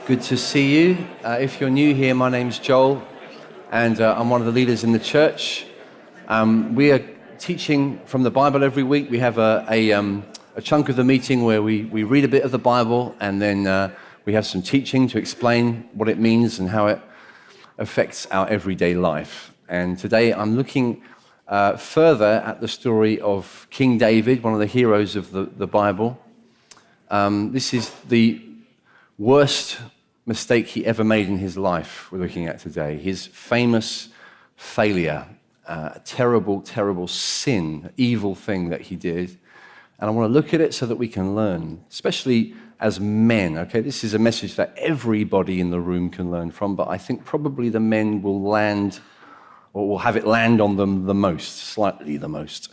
Good to see you. If you're new here, my name's Joel, and I'm one of the leaders in the church. We are teaching from the Bible every week. We have a chunk of the meeting where we read a bit of the Bible, and then we have some teaching to explain what it means and how it affects our everyday life. And today I'm looking further at the story of King David, one of the heroes of the Bible. This is the worst mistake he ever made in his life we're looking at today. His famous failure, a terrible, terrible sin, evil thing that he did. And I want to look at it so that we can learn, especially as men, okay? This is a message that everybody in the room can learn from, but I think probably the men will land, or will have it land on them the most, slightly the most,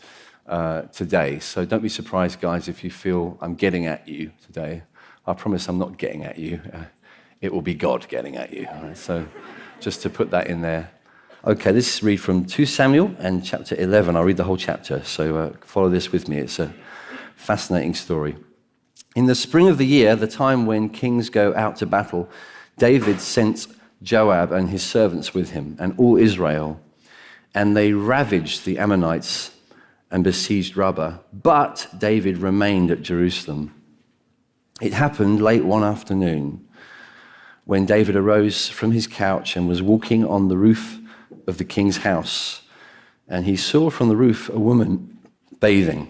today. So don't be surprised, guys, if you feel I'm getting at you today. I promise I'm not getting at you. It will be God getting at you. Right? So just to put that in there. Okay, this is read from 2 Samuel and chapter 11. I'll read the whole chapter, so follow this with me. It's a fascinating story. In the spring of the year, the time when kings go out to battle, David sent Joab and his servants with him and all Israel, and they ravaged the Ammonites and besieged Rabbah. But David remained at Jerusalem. It happened late one afternoon when David arose from his couch and was walking on the roof of the king's house, and he saw from the roof a woman bathing,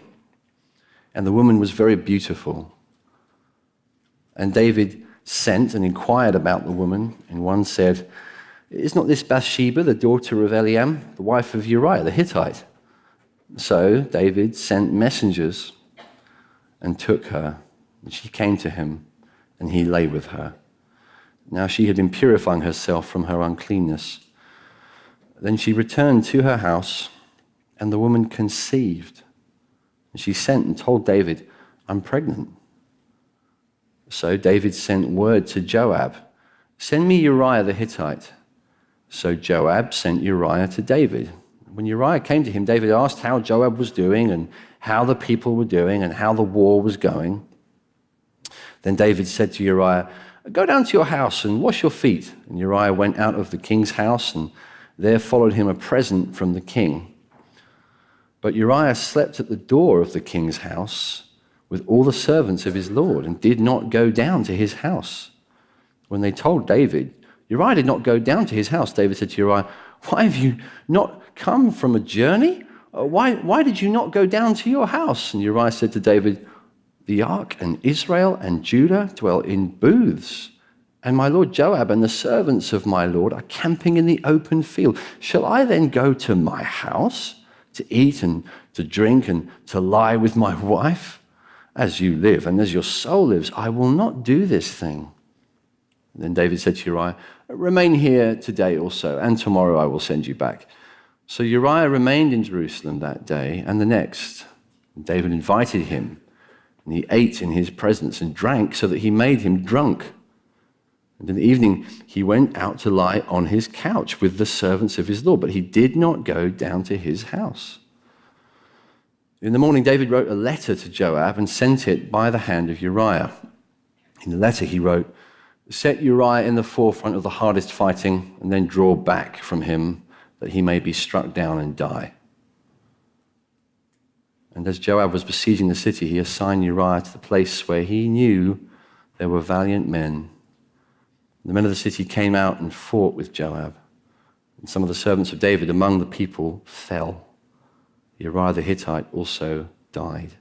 and the woman was very beautiful. And David sent and inquired about the woman, and one said, "Is not this Bathsheba, the daughter of Eliam, the wife of Uriah the Hittite?" So David sent messengers and took her. And she came to him, and he lay with her. Now she had been purifying herself from her uncleanness. Then she returned to her house, and the woman conceived. And she sent and told David, "I'm pregnant." So David sent word to Joab, "Send me Uriah the Hittite." So Joab sent Uriah to David. When Uriah came to him, David asked how Joab was doing and how the people were doing and how the war was going. Then David said to Uriah, "Go down to your house and wash your feet." And Uriah went out of the king's house, and there followed him a present from the king. But Uriah slept at the door of the king's house with all the servants of his lord and did not go down to his house. When they told David, Uriah did not go down to his house, David said to Uriah, "Why have you not come from a journey? Why did you not go down to your house?" And Uriah said to David, "The ark and Israel and Judah dwell in booths, and my lord Joab and the servants of my lord are camping in the open field. Shall I then go to my house to eat and to drink and to lie with my wife? As you live and as your soul lives, I will not do this thing." And then David said to Uriah, "Remain here today also, and tomorrow I will send you back." So Uriah remained in Jerusalem that day and the next. And David invited him, and he ate in his presence and drank so that he made him drunk. And in the evening he went out to lie on his couch with the servants of his lord, but he did not go down to his house. In the morning David wrote a letter to Joab and sent it by the hand of Uriah. In the letter he wrote, "Set Uriah in the forefront of the hardest fighting, and then draw back from him, that he may be struck down and die." And as Joab was besieging the city, he assigned Uriah to the place where he knew there were valiant men. The men of the city came out and fought with Joab. And some of the servants of David among the people fell. Uriah the Hittite also died.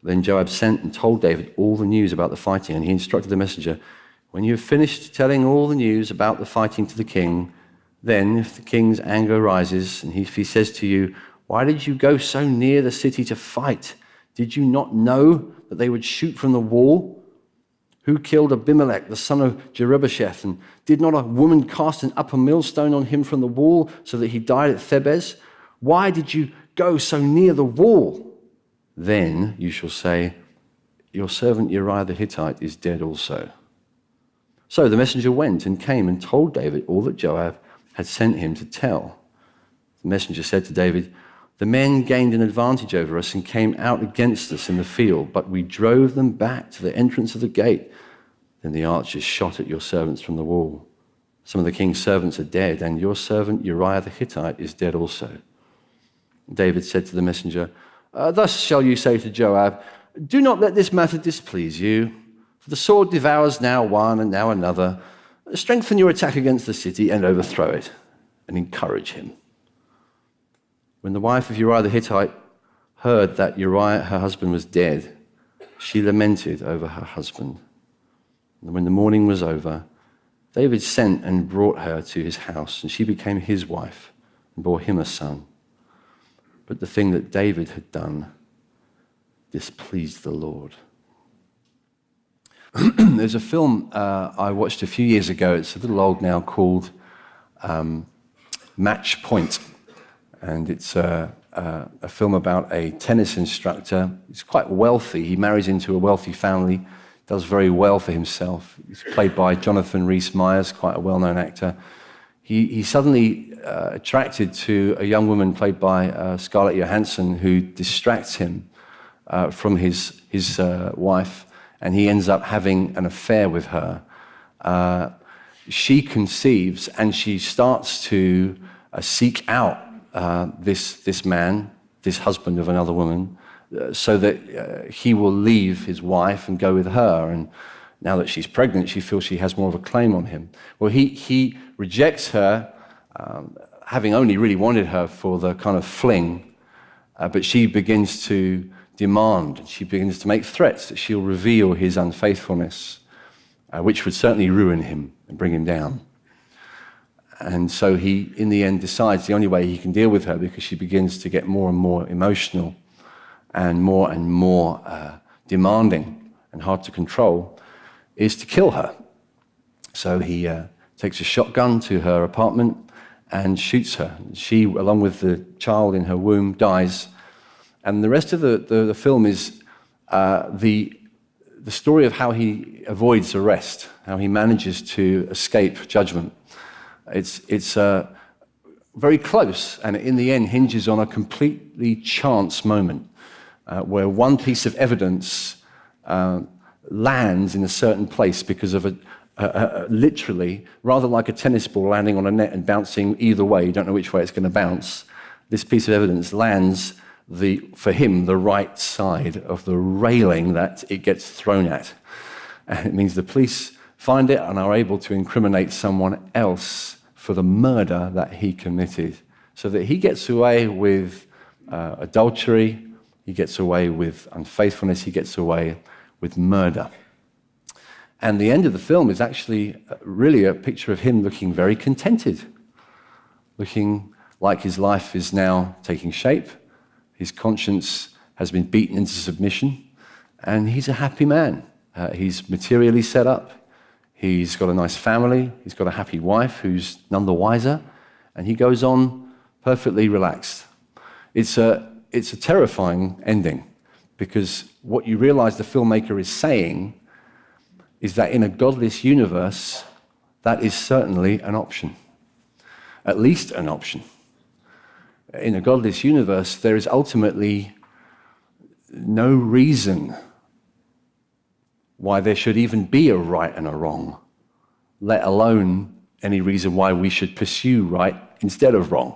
Then Joab sent and told David all the news about the fighting, and he instructed the messenger, "When you have finished telling all the news about the fighting to the king, then if the king's anger rises, and if he says to you, 'Why did you go so near the city to fight? Did you not know that they would shoot from the wall? Who killed Abimelech, the son of Jerubbesheth, and did not a woman cast an upper millstone on him from the wall so that he died at Thebez? Why did you go so near the wall?' Then you shall say, 'Your servant Uriah the Hittite is dead also.'" So the messenger went and came and told David all that Joab had sent him to tell. The messenger said to David, "The men gained an advantage over us and came out against us in the field, but we drove them back to the entrance of the gate. Then the archers shot at your servants from the wall. Some of the king's servants are dead, and your servant Uriah the Hittite is dead also." David said to the messenger, "Thus shall you say to Joab, 'Do not let this matter displease you, for the sword devours now one and now another. Strengthen your attack against the city and overthrow it, and encourage him.'" When the wife of Uriah the Hittite heard that Uriah, her husband, was dead, she lamented over her husband. And when the mourning was over, David sent and brought her to his house, and she became his wife and bore him a son. But the thing that David had done displeased the Lord. There's a film I watched a few years ago. It's a little old now, called Match Point. And it's a film about a tennis instructor. He's quite wealthy. He marries into a wealthy family, does very well for himself. He's played by Jonathan Rhys-Meyers, quite a well-known actor. He's suddenly attracted to a young woman played by Scarlett Johansson, who distracts him from his wife, and he ends up having an affair with her. She conceives, and she starts to seek out this man, this husband of another woman, so that he will leave his wife and go with her. And now that she's pregnant, she feels she has more of a claim on him. Well, he rejects her, having only really wanted her for the kind of fling, but she begins to demand, she begins to make threats that she'll reveal his unfaithfulness, which would certainly ruin him and bring him down. And so he, in the end, decides the only way he can deal with her, because she begins to get more and more emotional and more demanding and hard to control, is to kill her. So he takes a shotgun to her apartment and shoots her. She, along with the child in her womb, dies. And the rest of the film is the story of how he avoids arrest, how he manages to escape judgment. It's very close, and in the end hinges on a completely chance moment where one piece of evidence lands in a certain place because of literally, rather like a tennis ball landing on a net and bouncing either way, you don't know which way it's going to bounce. This piece of evidence lands, for him, the right side of the railing that it gets thrown at. And it means the police find it and are able to incriminate someone else for the murder that he committed, so that he gets away with adultery, he gets away with unfaithfulness, he gets away with murder. And the end of the film is actually really a picture of him looking very contented, looking like his life is now taking shape, his conscience has been beaten into submission, and he's a happy man. He's materially set up. He's got a nice family, he's got a happy wife who's none the wiser, and he goes on perfectly relaxed. It's a terrifying ending, because what you realize the filmmaker is saying is that in a godless universe, that is certainly an option, at least an option. In a godless universe, there is ultimately no reason why there should even be a right and a wrong, let alone any reason why we should pursue right instead of wrong.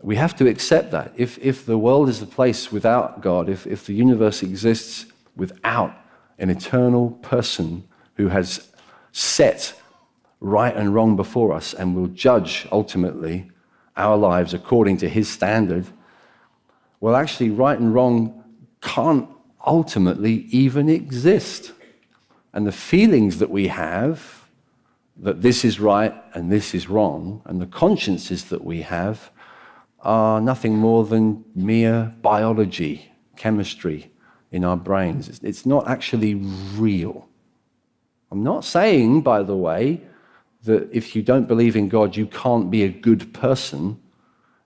We have to accept that. If the world is a place without God, if the universe exists without an eternal person who has set right and wrong before us and will judge ultimately our lives according to his standard, well, actually, right and wrong can't ultimately even exist. And the feelings that we have, that this is right and this is wrong, and the consciences that we have are nothing more than mere biology, chemistry in our brains. It's not actually real. I'm not saying, by the way, that if you don't believe in God, you can't be a good person.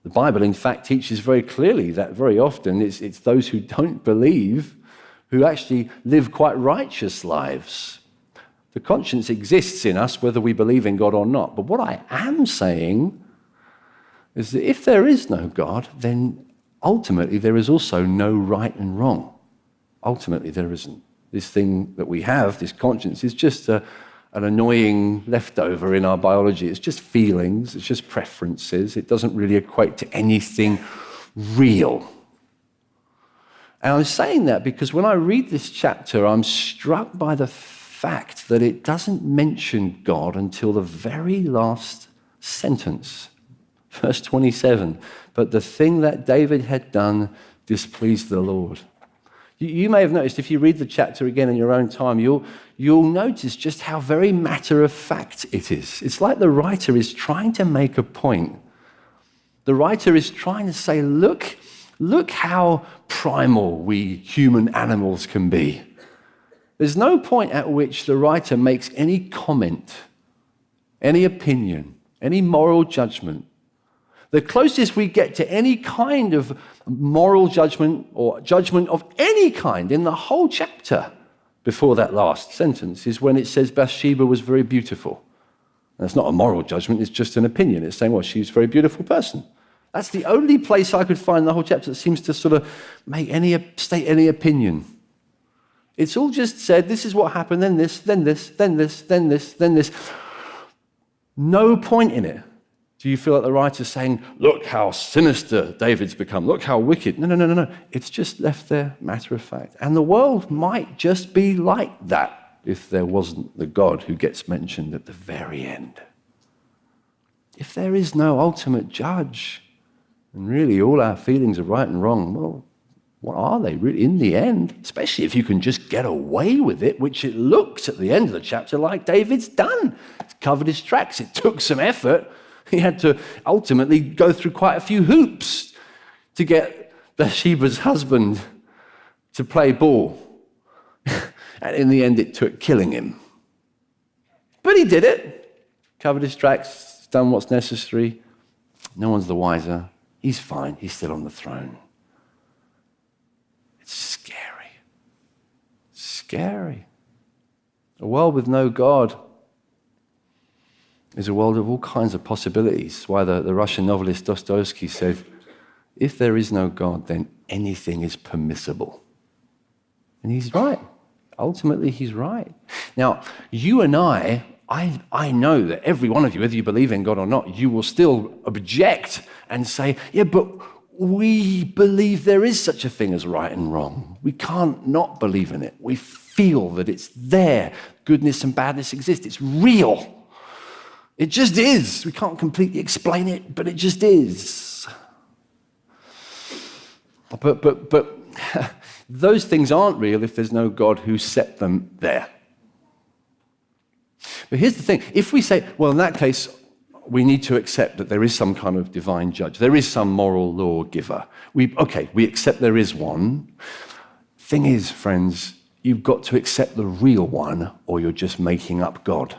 The Bible, in fact, teaches very clearly that very often it's those who don't believe who actually live quite righteous lives. The conscience exists in us whether we believe in God or not. But what I am saying is that if there is no God, then ultimately there is also no right and wrong. Ultimately there isn't. this thing that we have, this conscience, is just an annoying leftover in our biology. It's just feelings, it's just preferences. It doesn't really equate to anything real. And I'm saying that because when I read this chapter, I'm struck by the fact that it doesn't mention God until the very last sentence, verse 27. But the thing that David had done displeased the Lord. You may have noticed, if you read the chapter again in your own time, you'll notice just how very matter-of-fact it is. It's like the writer is trying to make a point. The writer is trying to say, look how primal we human animals can be. There's no point at which the writer makes any comment, any opinion, any moral judgment. The closest we get to any kind of moral judgment or judgment of any kind in the whole chapter before that last sentence is when it says Bathsheba was very beautiful. That's not a moral judgment, it's just an opinion. It's saying, well, she's a very beautiful person. That's the only place I could find in the whole chapter that seems to sort of state any opinion. It's all just said, this is what happened, then this, then this, then this, then this, then this. No point in it. Do you feel like the writer's saying, look how sinister David's become, look how wicked? No. It's just left there, matter of fact. And the world might just be like that if there wasn't the God who gets mentioned at the very end. If there is no ultimate judge, and really all our feelings are right and wrong, well, what are they really in the end? Especially if you can just get away with it, which it looks at the end of the chapter like David's done. He's covered his tracks. It took some effort. He had to ultimately go through quite a few hoops to get Bathsheba's husband to play ball. And in the end, it took killing him. But he did it. Covered his tracks, done what's necessary. No one's the wiser. He's fine. He's still on the throne. It's scary. Scary. A world with no God is a world of all kinds of possibilities. Why the Russian novelist Dostoevsky said, if there is no God, then anything is permissible. And he's right. Ultimately, he's right. Now, you and I know that every one of you, whether you believe in God or not, you will still object and say, yeah, but we believe there is such a thing as right and wrong. We can't not believe in it. We feel that it's there. Goodness and badness exist. It's real. It just is. We can't completely explain it, but it just is. But those things aren't real if there's no God who set them there. But here's the thing. If we say, well, in that case, we need to accept that there is some kind of divine judge. There is some moral lawgiver. We accept there is one. Thing is, friends, you've got to accept the real one or you're just making up God.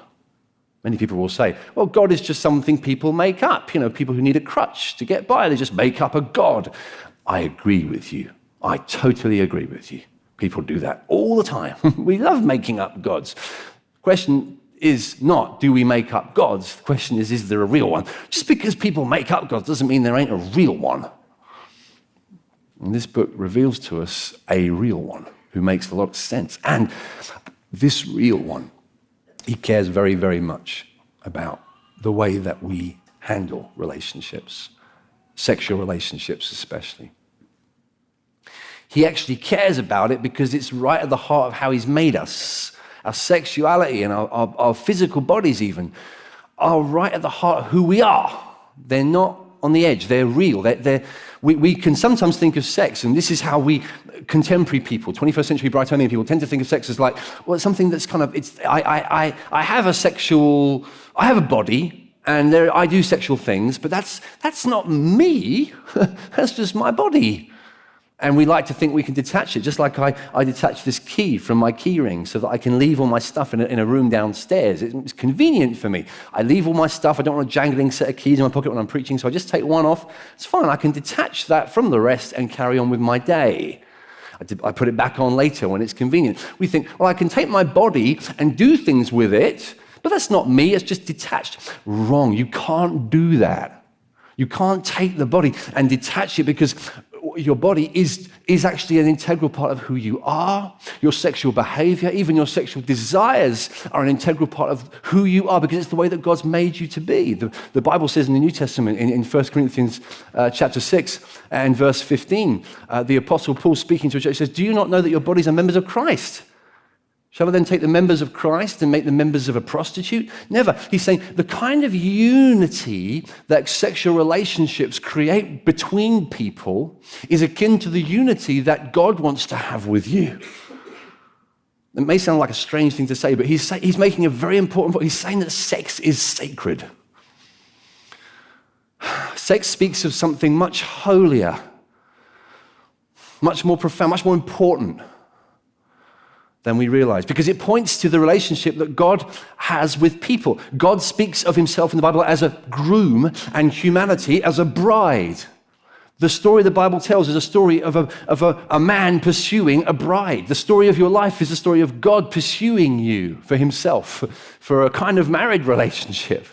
Many people will say, well, God is just something people make up. You know, people who need a crutch to get by, they just make up a God. I agree with you. I totally agree with you. People do that all the time. We love making up gods. The question is not, do we make up gods? The question is there a real one? Just because people make up gods doesn't mean there ain't a real one. And this book reveals to us a real one who makes a lot of sense. And this real one, he cares very, very much about the way that we handle relationships, sexual relationships especially. He actually cares about it because it's right at the heart of how he's made us. Our sexuality and our physical bodies even are right at the heart of who we are. They're not on the edge. They're real. We can sometimes think of sex, and this is how contemporary people, 21st century Brightonian people, tend to think of sex as like, well, it's something that's kind of, I have a body, and I do sexual things, but that's not me. That's just my body. And we like to think we can detach it, just like I detach this key from my key ring so that I can leave all my stuff in a room downstairs. It's convenient for me. I leave all my stuff. I don't want a jangling set of keys in my pocket when I'm preaching, so I just take one off. It's fine. I can detach that from the rest and carry on with my day. I put it back on later when it's convenient. We think, well, I can take my body and do things with it, but that's not me. It's just detached. Wrong. You can't do that. You can't take the body and detach it because your body is actually an integral part of who you are. Your sexual behavior, even your sexual desires are an integral part of who you are because it's the way that God's made you to be. The Bible says in the New Testament, in 1 Corinthians chapter 6 and verse 15, the Apostle Paul speaking to a church says, do you not know that your bodies are members of Christ? Shall I then take the members of Christ and make them members of a prostitute? Never. He's saying the kind of unity that sexual relationships create between people is akin to the unity that God wants to have with you. It may sound like a strange thing to say, but he's making a very important point. He's saying that sex is sacred. Sex speaks of something much holier, much more profound, much more important than we realize, because it points to the relationship that God has with people. God speaks of himself in the Bible as a groom and humanity as a bride. The story the Bible tells is a story of a man pursuing a bride. The story of your life is the story of God pursuing you for himself, for a kind of married relationship.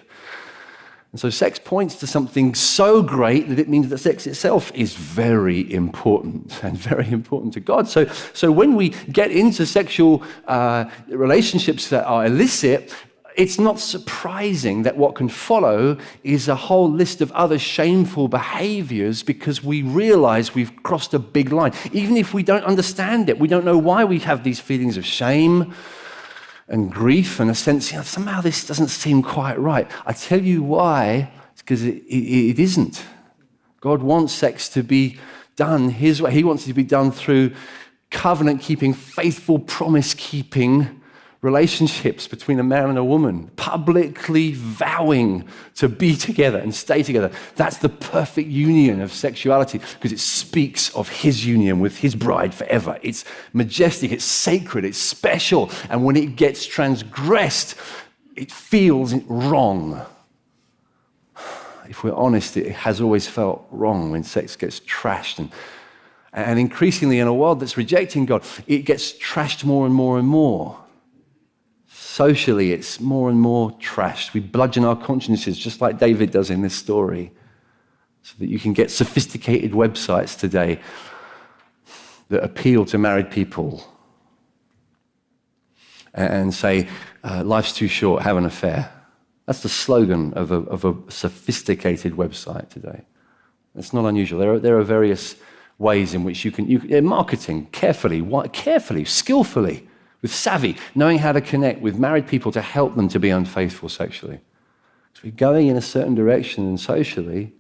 And so sex points to something so great that it means that sex itself is very important and very important to God. So when we get into sexual relationships that are illicit, it's not surprising that what can follow is a whole list of other shameful behaviors because we realize we've crossed a big line. Even if we don't understand it, we don't know why we have these feelings of shame and grief and a sense, somehow this doesn't seem quite right. I tell you why, it's because it isn't. God wants sex to be done his way. He wants it to be done through covenant-keeping, faithful, promise-keeping relationships between a man and a woman, publicly vowing to be together and stay together. That's the perfect union of sexuality because it speaks of his union with his bride forever. It's majestic, it's sacred, it's special. And when it gets transgressed, it feels wrong. If we're honest, it has always felt wrong when sex gets trashed. And increasingly in a world that's rejecting God, it gets trashed more and more and more. Socially, it's more and more trashed. We bludgeon our consciences, just like David does in this story, so that you can get sophisticated websites today that appeal to married people and say, life's too short, have an affair. That's the slogan of a sophisticated website today. It's not unusual. There are various ways in which you can marketing carefully, skillfully, with savvy, knowing how to connect with married people to help them to be unfaithful sexually. So we're going in a certain direction, and socially,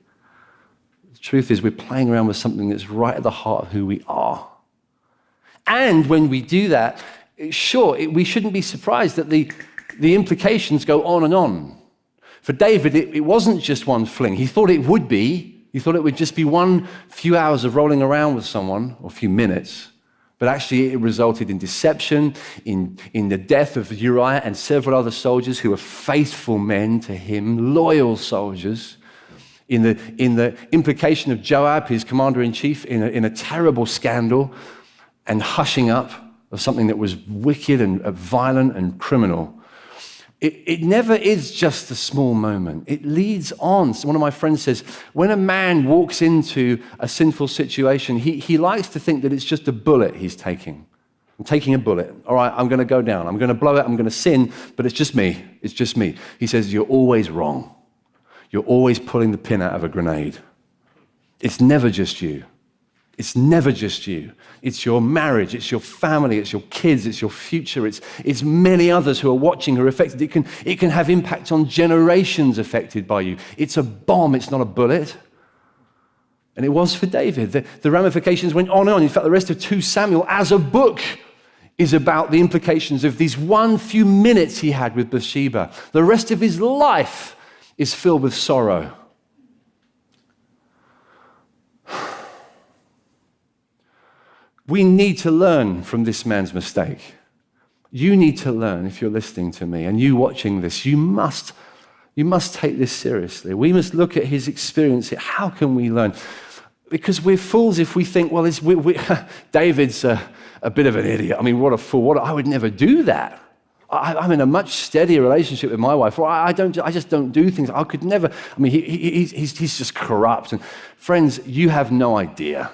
the truth is we're playing around with something that's right at the heart of who we are. And when we do that, we shouldn't be surprised that the implications go on and on. For David, it wasn't just one fling. He thought it would be. He thought it would just be one few hours of rolling around with someone, or a few minutes. But actually, it resulted in deception, in the death of Uriah and several other soldiers who were faithful men to him, loyal soldiers, in the implication of Joab, his commander-in-chief, in a terrible scandal and hushing up of something that was wicked and violent and criminal. It never is just a small moment. It leads on. So one of my friends says, when a man walks into a sinful situation, he likes to think that it's just a bullet he's taking. I'm taking a bullet. All right, I'm going to go down. I'm going to blow it. I'm going to sin, but it's just me. It's just me. He says, you're always wrong. You're always pulling the pin out of a grenade. It's never just you. It's never just you. It's your marriage, it's your family, it's your kids, it's your future, it's many others who are watching who are affected. It can have impact on generations affected by you. It's a bomb, it's not a bullet. And it was for David. The ramifications went on and on. In fact, the rest of 2 Samuel as a book is about the implications of these few minutes he had with Bathsheba. The rest of his life is filled with sorrow. We need to learn from this man's mistake. You need to learn, if you're listening to me, and you watching this, you must take this seriously. We must look at his experience. How can we learn? Because we're fools if we think, well, David's a bit of an idiot. I mean, what a fool. I would never do that. I'm in a much steadier relationship with my wife. I just don't do things. I could never. I mean, he's just corrupt. And friends, you have no idea.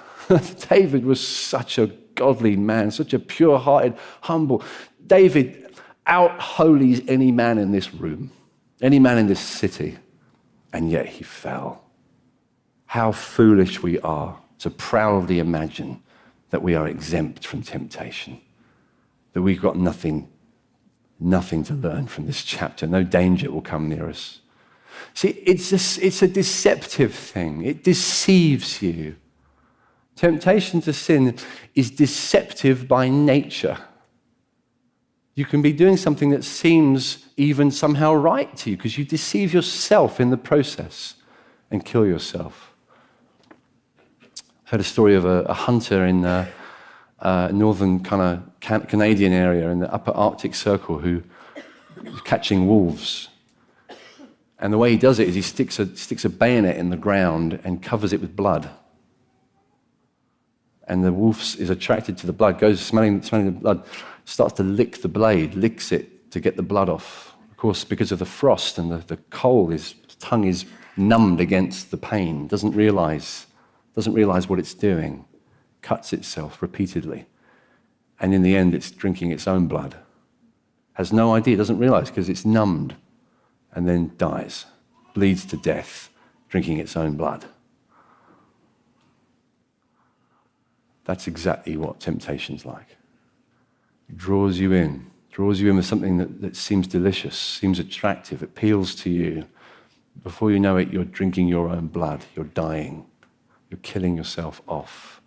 David was such a godly man, such a pure-hearted, humble. David out-holies any man in this room, any man in this city, and yet he fell. How foolish we are to proudly imagine that we are exempt from temptation, that we've got nothing to learn from this chapter. No danger will come near us. See, it's a deceptive thing. It deceives you. Temptation to sin is deceptive by nature. You can be doing something that seems even somehow right to you because you deceive yourself in the process and kill yourself. I heard a story of a hunter in northern kind of Canadian area in the upper Arctic Circle who is catching wolves. And the way he does it is he sticks a bayonet in the ground and covers it with blood. And the wolf is attracted to the blood, goes smelling the blood, starts to lick the blade, licks it to get the blood off. Of course, because of the frost and the cold, his tongue is numbed against the pain, doesn't realize what it's doing, cuts itself repeatedly. And in the end, it's drinking its own blood. Has no idea, doesn't realize because it's numbed, and then dies, bleeds to death, drinking its own blood. That's exactly what temptation's like. It draws you in with something that seems delicious, seems attractive, appeals to you. Before you know it, you're drinking your own blood, you're dying, you're killing yourself off.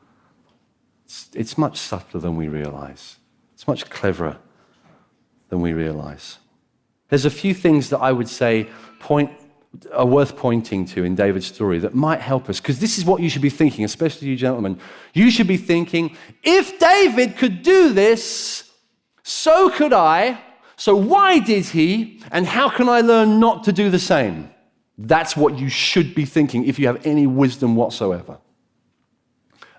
It's much subtler than we realize. It's much cleverer than we realize. There's a few things that I would say are worth pointing to in David's story that might help us, because this is what you should be thinking, especially you gentlemen. You should be thinking, if David could do this, so could I. So why did he? And how can I learn not to do the same? That's what you should be thinking if you have any wisdom whatsoever.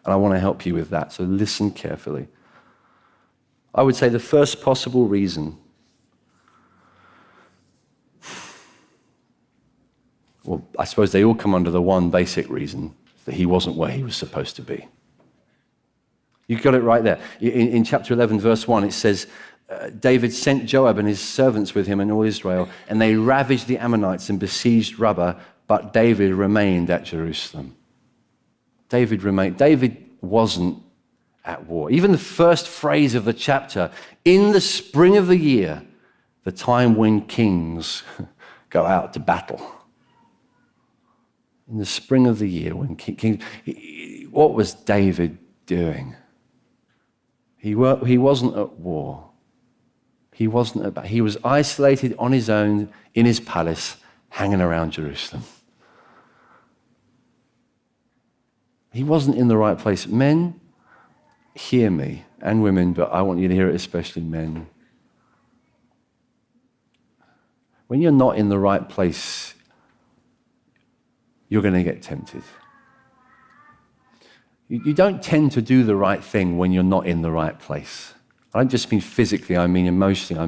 And I want to help you with that, so listen carefully. I would say the first possible reason, well, I suppose they all come under the one basic reason, that he wasn't where he was supposed to be. You got it right there. In chapter 11, verse 1, it says, David sent Joab and his servants with him and all Israel, and they ravaged the Ammonites and besieged Rabbah, but David remained at Jerusalem. David wasn't at war. Even the first phrase of the chapter, in the spring of the year, the time when kings go out to battle. In the spring of the year when kings, what was David doing? He wasn't at war. He was isolated on his own in his palace, hanging around Jerusalem. He wasn't in the right place. Men, hear me, and women, but I want you to hear it, especially men. When you're not in the right place, you're going to get tempted. You don't tend to do the right thing when you're not in the right place. I don't just mean physically, I mean emotionally,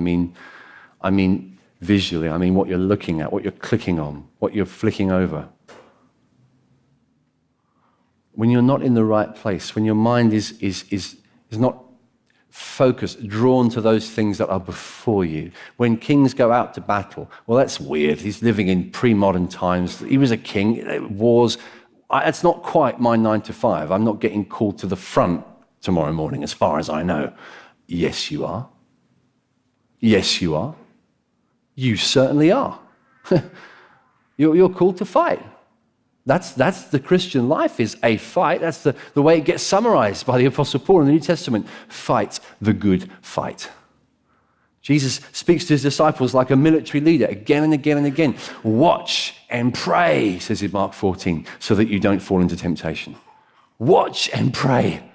I mean visually, I mean what you're looking at, what you're clicking on, what you're flicking over. When you're not in the right place, when your mind is not focused, drawn to those things that are before you. When kings go out to battle, well, that's weird. He's living in pre-modern times. He was a king. Wars, it's not quite my 9 to 5. I'm not getting called to the front tomorrow morning, as far as I know. Yes, you are. Yes, you are. You certainly are. You're called to fight. That's the Christian life, is a fight. That's the way it gets summarized by the Apostle Paul in the New Testament. Fight the good fight. Jesus speaks to his disciples like a military leader again and again and again. Watch and pray, says in Mark 14, so that you don't fall into temptation. Watch and pray.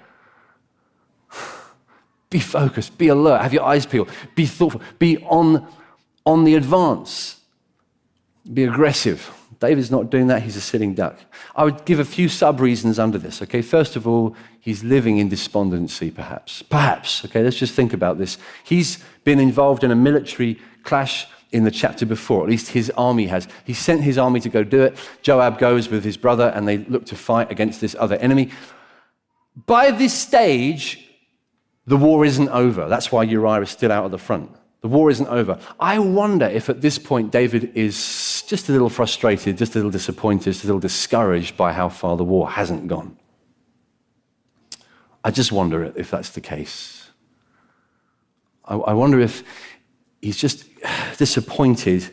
Be focused, be alert, have your eyes peeled, be thoughtful, be on the advance, be aggressive. David's not doing that, he's a sitting duck. I would give a few sub-reasons under this, okay? First of all, he's living in despondency, perhaps. Perhaps, okay, let's just think about this. He's been involved in a military clash in the chapter before, at least his army has. He sent his army to go do it. Joab goes with his brother and they look to fight against this other enemy. By this stage, the war isn't over. That's why Uriah is still out at the front. The war isn't over. I wonder if at this point David is just a little frustrated, just a little disappointed, just a little discouraged by how far the war hasn't gone. I just wonder if that's the case. I wonder if he's just disappointed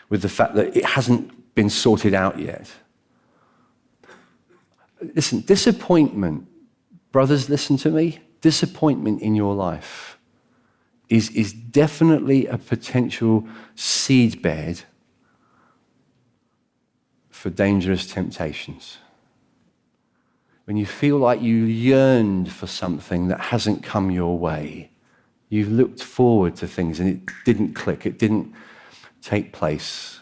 with the fact that it hasn't been sorted out yet. Listen, disappointment, brothers, listen to me. Disappointment in your life is definitely a potential seedbed for dangerous temptations. When you feel like you yearned for something that hasn't come your way, you've looked forward to things and it didn't click, it didn't take place.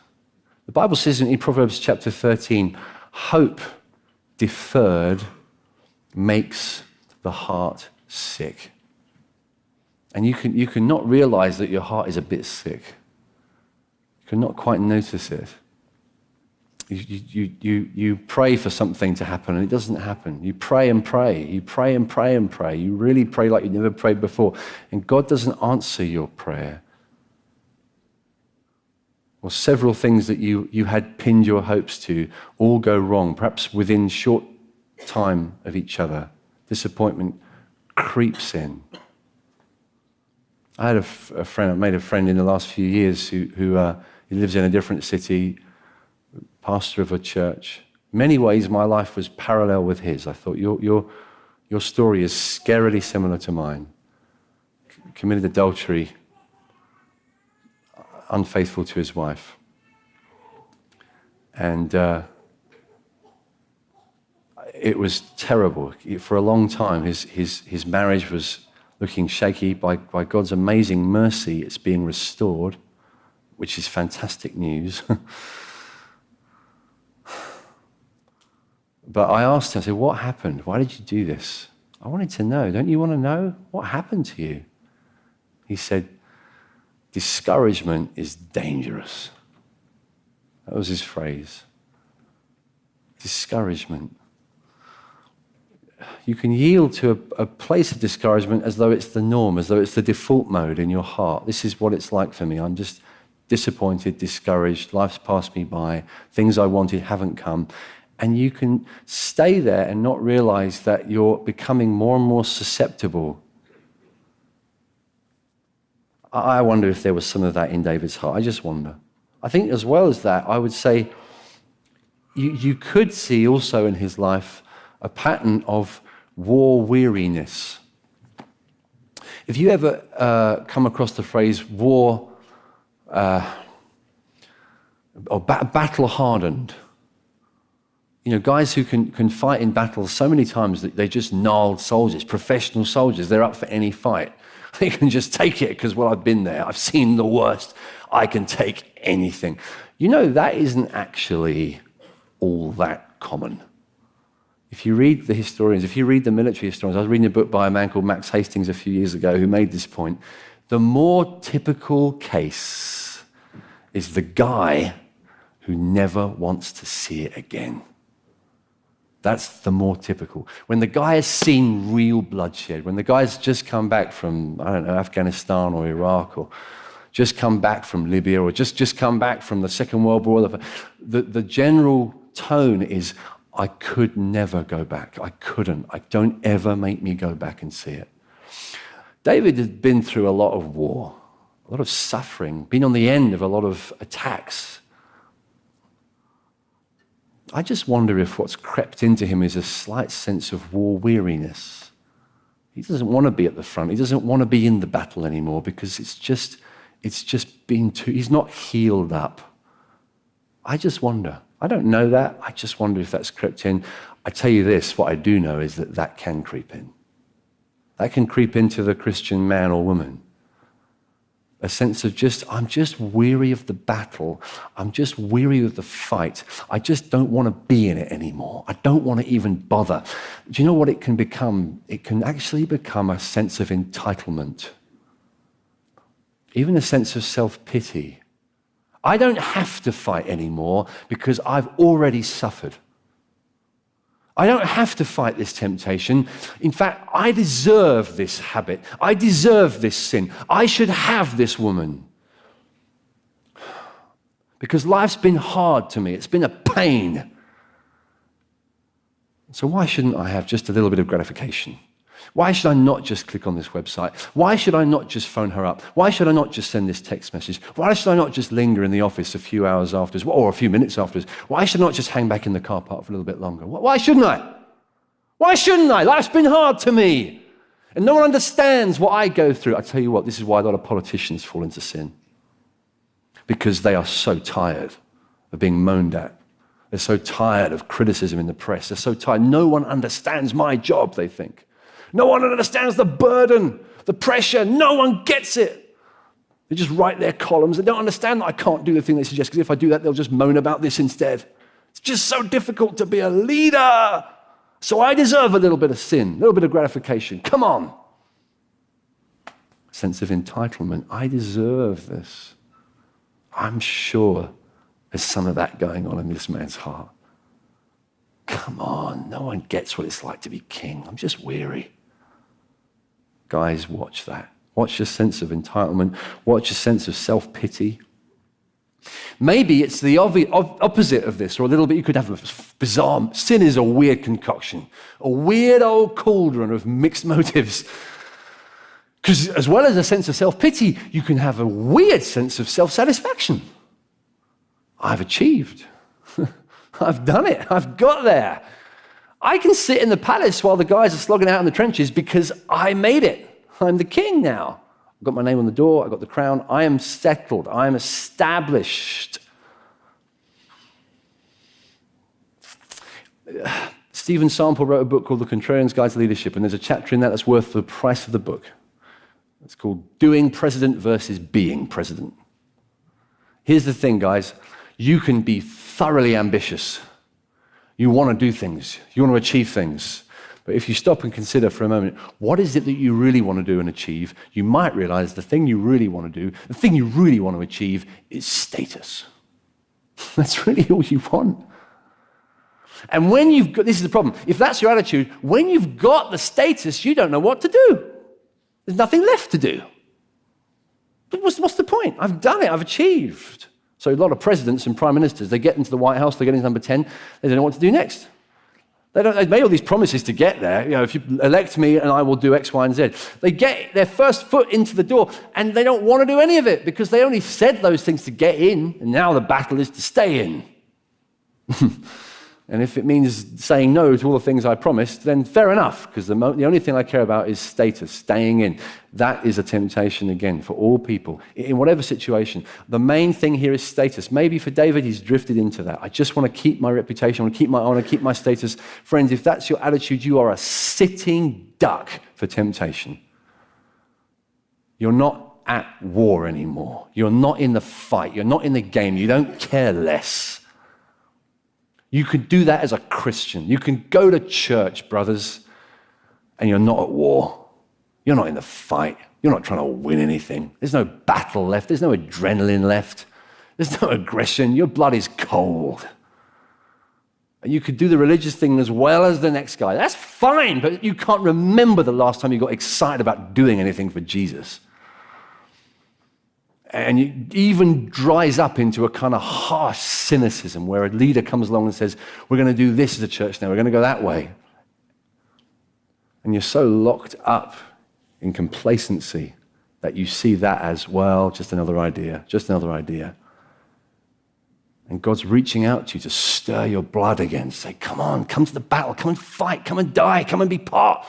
The Bible says in Proverbs chapter 13, hope deferred makes the heart sick. And you can not realize that your heart is a bit sick. You can not quite notice it. You pray for something to happen and it doesn't happen. You pray and pray. You pray and pray and pray. You really pray like you've never prayed before. And God doesn't answer your prayer. Or several things that you had pinned your hopes to all go wrong, perhaps within short time of each other. Disappointment creeps in. I had a friend, I've made a friend in the last few years who he lives in a different city, pastor of a church. In many ways, my life was parallel with his. I thought, your story is scarily similar to mine. Committed adultery, unfaithful to his wife. And it was terrible. For a long time, his marriage was looking shaky. By God's amazing mercy, it's being restored, which is fantastic news. But I asked him, I said, what happened? Why did you do this? I wanted to know. Don't you want to know? What happened to you? He said, discouragement is dangerous. That was his phrase. Discouragement. You can yield to a place of discouragement as though it's the norm, as though it's the default mode in your heart. This is what it's like for me. I'm just disappointed, discouraged. Life's passed me by. Things I wanted haven't come. And you can stay there and not realize that you're becoming more and more susceptible. I wonder if there was some of that in David's heart. I just wonder. I think as well as that, I would say you could see also in his life a pattern of war weariness. If you ever come across the phrase war or battle hardened, you know, guys who can fight in battles so many times that they're just gnarled soldiers, professional soldiers, they're up for any fight. They can just take it because, well, I've been there. I've seen the worst. I can take anything. You know, that isn't actually all that common. If you read the historians, if you read the military historians, I was reading a book by a man called Max Hastings a few years ago who made this point. The more typical case is the guy who never wants to see it again. That's the more typical. When the guy has seen real bloodshed, when the guy's just come back from, I don't know, Afghanistan or Iraq, or just come back from Libya, or just come back from the Second World War, the general tone is, I could never go back. I couldn't. Don't ever make me go back and see it. David had been through a lot of war, a lot of suffering, been on the end of a lot of attacks. I just wonder if what's crept into him is a slight sense of war weariness. He doesn't want to be at the front. He doesn't want to be in the battle anymore because it's just been too, he's not healed up. I just wonder. I don't know that. I just wonder if that's crept in. I tell you this, what I do know is that can creep in. That can creep into the Christian man or woman. A sense of I'm just weary of the battle. I'm just weary of the fight. I just don't want to be in it anymore. I don't want to even bother. Do you know what it can become? It can actually become a sense of entitlement. Even a sense of self-pity. I don't have to fight anymore because I've already suffered. I don't have to fight this temptation. In fact, I deserve this habit. I deserve this sin. I should have this woman. Because life's been hard to me. It's been a pain. So why shouldn't I have just a little bit of gratification? Why should I not just click on this website? Why should I not just phone her up? Why should I not just send this text message? Why should I not just linger in the office a few hours afterwards, or a few minutes afterwards? Why should I not just hang back in the car park for a little bit longer? Why shouldn't I? Why shouldn't I? Life's been hard to me. And no one understands what I go through. I tell you what, this is why a lot of politicians fall into sin. Because they are so tired of being moaned at. They're so tired of criticism in the press. They're so tired. No one understands my job, they think. No one understands the burden, the pressure. No one gets it. They just write their columns. They don't understand that I can't do the thing they suggest, because if I do that, they'll just moan about this instead. It's just so difficult to be a leader. So I deserve a little bit of sin, a little bit of gratification. Come on. Sense of entitlement. I deserve this. I'm sure there's some of that going on in this man's heart. Come on, no one gets what it's like to be king. I'm just weary. Guys, watch that. Watch your sense of entitlement. Watch your sense of self-pity. Maybe it's the opposite of this, or a little bit, you could have a bizarre, sin is a weird concoction, a weird old cauldron of mixed motives. Because as well as a sense of self-pity, you can have a weird sense of self-satisfaction. I've achieved. I've done it. I've got there. I can sit in the palace while the guys are slogging out in the trenches because I made it. I'm the king now. I've got my name on the door. I've got the crown. I am settled. I am established. Stephen Sample wrote a book called The Contrarian's Guide to Leadership, and there's a chapter in that that's worth the price of the book. It's called Doing President versus Being President. Here's the thing, guys. You can be thoroughly ambitious. You want to do things. You want to achieve things. But if you stop and consider for a moment, what is it that you really want to do and achieve, you might realize the thing you really want to do, the thing you really want to achieve is status. That's really all you want. And when you've got, this is the problem, if that's your attitude, when you've got the status, you don't know what to do. There's nothing left to do. But what's the point? I've done it, I've achieved. So a lot of presidents and prime ministers, they get into the White House, they get into number 10, they don't know what to do next. They've made all these promises to get there. You know, if you elect me and I will do X, Y, and Z. They get their first foot into the door and they don't want to do any of it because they only said those things to get in, and now the battle is to stay in. And if it means saying no to all the things I promised, then fair enough, because the only thing I care about is status, staying in. That is a temptation, again, for all people, in whatever situation. The main thing here is status. Maybe for David, he's drifted into that. I just want to keep my reputation, I want to keep my honor, keep my status. Friends, if that's your attitude, you are a sitting duck for temptation. You're not at war anymore. You're not in the fight. You're not in the game. You don't care less. You can do that as a Christian. You can go to church, brothers, and you're not at war. You're not in the fight. You're not trying to win anything. There's no battle left. There's no adrenaline left. There's no aggression. Your blood is cold. And you could do the religious thing as well as the next guy. That's fine, but you can't remember the last time you got excited about doing anything for Jesus. And it even dries up into a kind of harsh cynicism where a leader comes along and says, we're going to do this as a church now, we're going to go that way. And you're so locked up in complacency that you see that as, well, just another idea, just another idea. And God's reaching out to you to stir your blood again, say, come on, come to the battle, come and fight, come and die, come and be part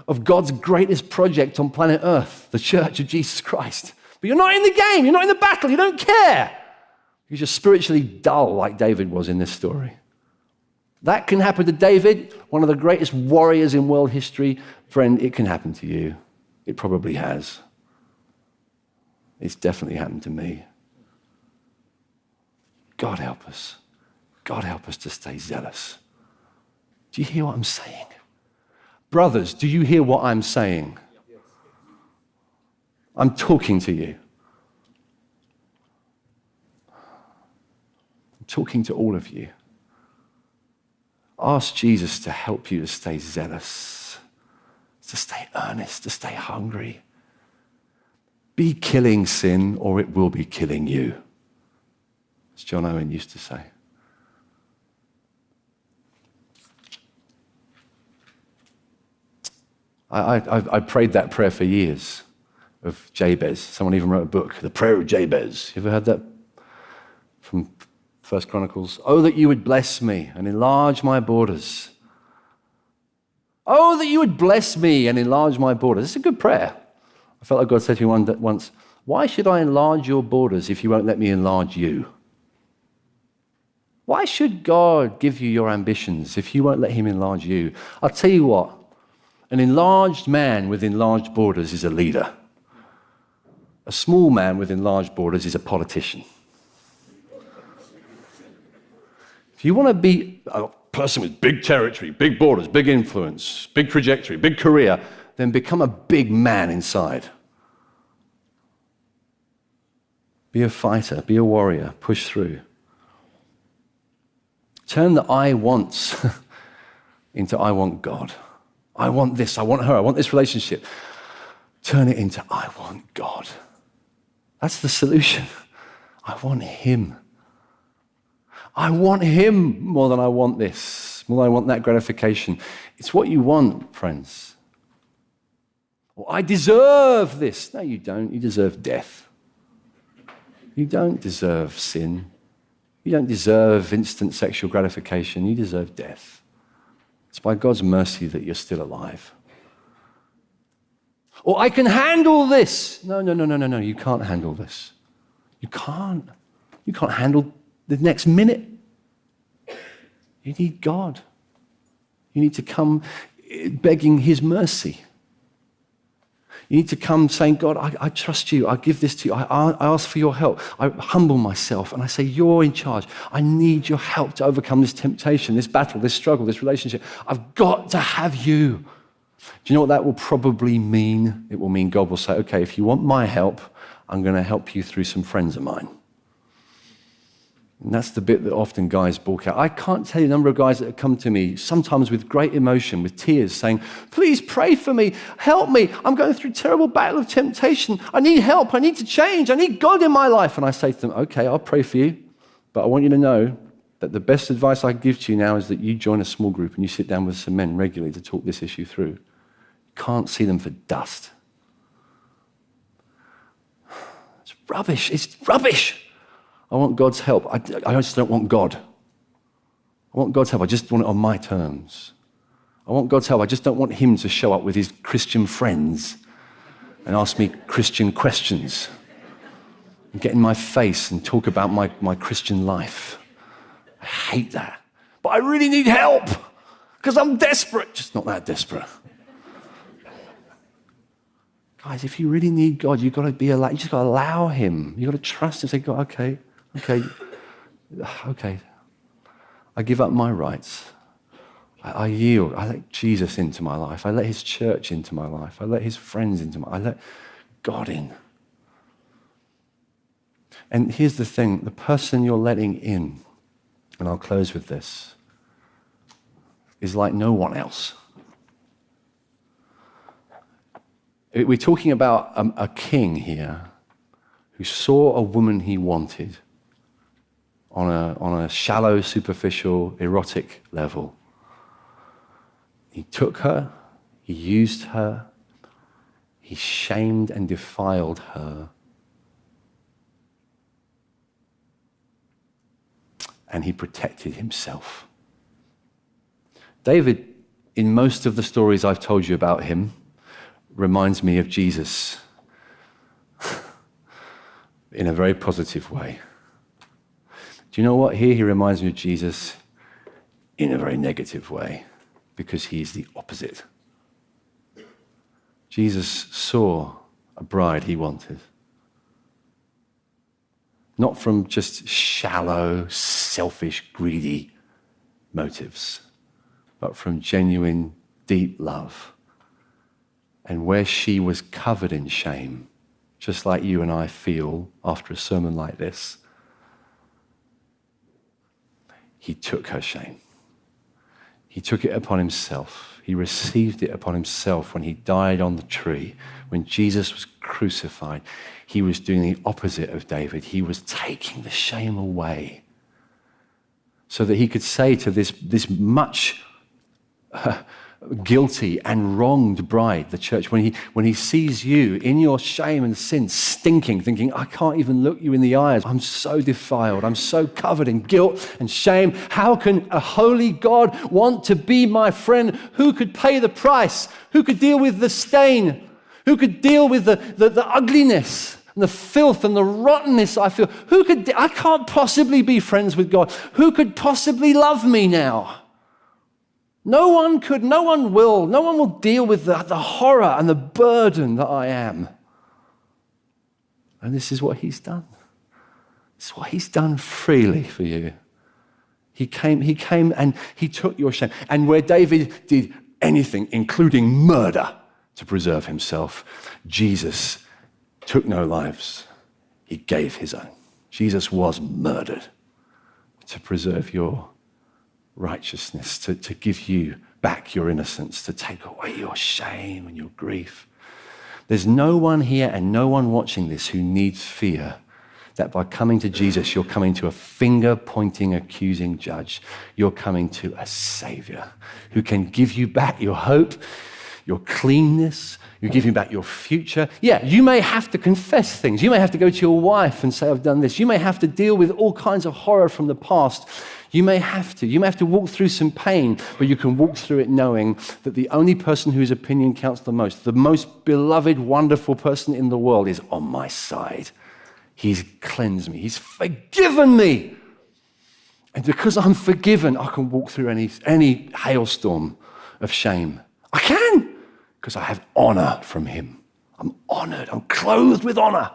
of God's greatest project on planet Earth, the Church of Jesus Christ. But you're not in the game, you're not in the battle, you don't care. Because you're spiritually dull like David was in this story. That can happen to David, one of the greatest warriors in world history. Friend, it can happen to you. It probably has. It's definitely happened to me. God help us. God help us to stay zealous. Do you hear what I'm saying? Brothers, do you hear what I'm saying? I'm talking to you. I'm talking to all of you. Ask Jesus to help you to stay zealous, to stay earnest, to stay hungry. Be killing sin, or it will be killing you, as John Owen used to say. I prayed that prayer for years of Jabez. Someone even wrote a book, The Prayer of Jabez. You ever heard that from 1 Chronicles? Oh, that you would bless me and enlarge my borders. Oh, that you would bless me and enlarge my borders. It's a good prayer. I felt like God said to me once, why should I enlarge your borders if you won't let me enlarge you? Why should God give you your ambitions if you won't let him enlarge you? I'll tell you what, an enlarged man with enlarged borders is a leader. A small man with enlarged borders is a politician. If you want to be a person with big territory, big borders, big influence, big trajectory, big career, then become a big man inside. Be a fighter, be a warrior, push through. Turn the I wants into I want God. I want this, I want her, I want this relationship. Turn it into I want God. That's the solution. I want him. I want him more than I want this, more than I want that gratification. It's what you want, friends. Well, I deserve this. No, you don't. You deserve death. You don't deserve sin. You don't deserve instant sexual gratification. You deserve death. It's by God's mercy that you're still alive. Or I can handle this. No, you can't handle this. You can't. You can't handle the next minute. You need God. You need to come begging his mercy. You need to come saying, God, I trust you. I give this to you. I ask for your help. I humble myself and I say, you're in charge. I need your help to overcome this temptation, this battle, this struggle, this relationship. I've got to have you. Do you know what that will probably mean? It will mean God will say, okay, if you want my help, I'm going to help you through some friends of mine. And that's the bit that often guys balk out. I can't tell you the number of guys that have come to me, sometimes with great emotion, with tears, saying, please pray for me, help me. I'm going through a terrible battle of temptation. I need help. I need to change. I need God in my life. And I say to them, okay, I'll pray for you. But I want you to know that the best advice I can give to you now is that you join a small group and you sit down with some men regularly to talk this issue through. You can't see them for dust. It's rubbish. It's rubbish. I want God's help. I just don't want God. I want God's help. I just want it on my terms. I want God's help. I just don't want him to show up with his Christian friends and ask me Christian questions and get in my face and talk about my Christian life. I hate that. But I really need help because I'm desperate. Just not that desperate. Guys, if you really need God, you've got to be allowed. You just got to allow him. You've got to trust him. Say, God, okay. I give up my rights. I yield. I let Jesus into my life. I let his church into my life. I let his friends into my life. I let God in. And here's the thing. The person you're letting in, and I'll close with this, is like no one else. We're talking about a king here who saw a woman he wanted on a shallow, superficial, erotic level. He took her, he used her, he shamed and defiled her. And he protected himself. David, in most of the stories I've told you about him, reminds me of Jesus in a very positive way. Do you know what? Here he reminds me of Jesus in a very negative way because he's the opposite. Jesus saw a bride he wanted. Not from just shallow, selfish, greedy motives, but from genuine, deep love. And where she was covered in shame, just like you and I feel after a sermon like this, he took her shame. He took it upon himself. He received it upon himself when he died on the tree. When Jesus was crucified, he was doing the opposite of David. He was taking the shame away so that he could say to this much guilty and wronged bride, the church, when he sees you in your shame and sin, stinking, thinking, I can't even look you in the eyes. I'm so defiled. I'm so covered in guilt and shame. How can a holy God want to be my friend? Who could pay the price? Who could deal with the stain? Who could deal with the ugliness and the filth and the rottenness I feel? I can't possibly be friends with God. Who could possibly love me now? No one could, no one will deal with the horror and the burden that I am. And this is what he's done. This is what he's done freely for you. He came and he took your shame. And where David did anything, including murder, to preserve himself, Jesus took no lives. He gave his own. Jesus was murdered to preserve your righteousness, to give you back your innocence, to take away your shame and your grief. There's no one here and no one watching this who needs fear that by coming to Jesus, you're coming to a finger-pointing, accusing judge. You're coming to a Savior who can give you back your hope, your cleanness, you give you back your future. Yeah, you may have to confess things. You may have to go to your wife and say, I've done this. You may have to deal with all kinds of horror from the past. You may have to walk through some pain, but you can walk through it knowing that the only person whose opinion counts the most beloved, wonderful person in the world is on my side. He's cleansed me. He's forgiven me. And because I'm forgiven, I can walk through any hailstorm of shame. I can, because I have honor from him. I'm honored. I'm clothed with honor.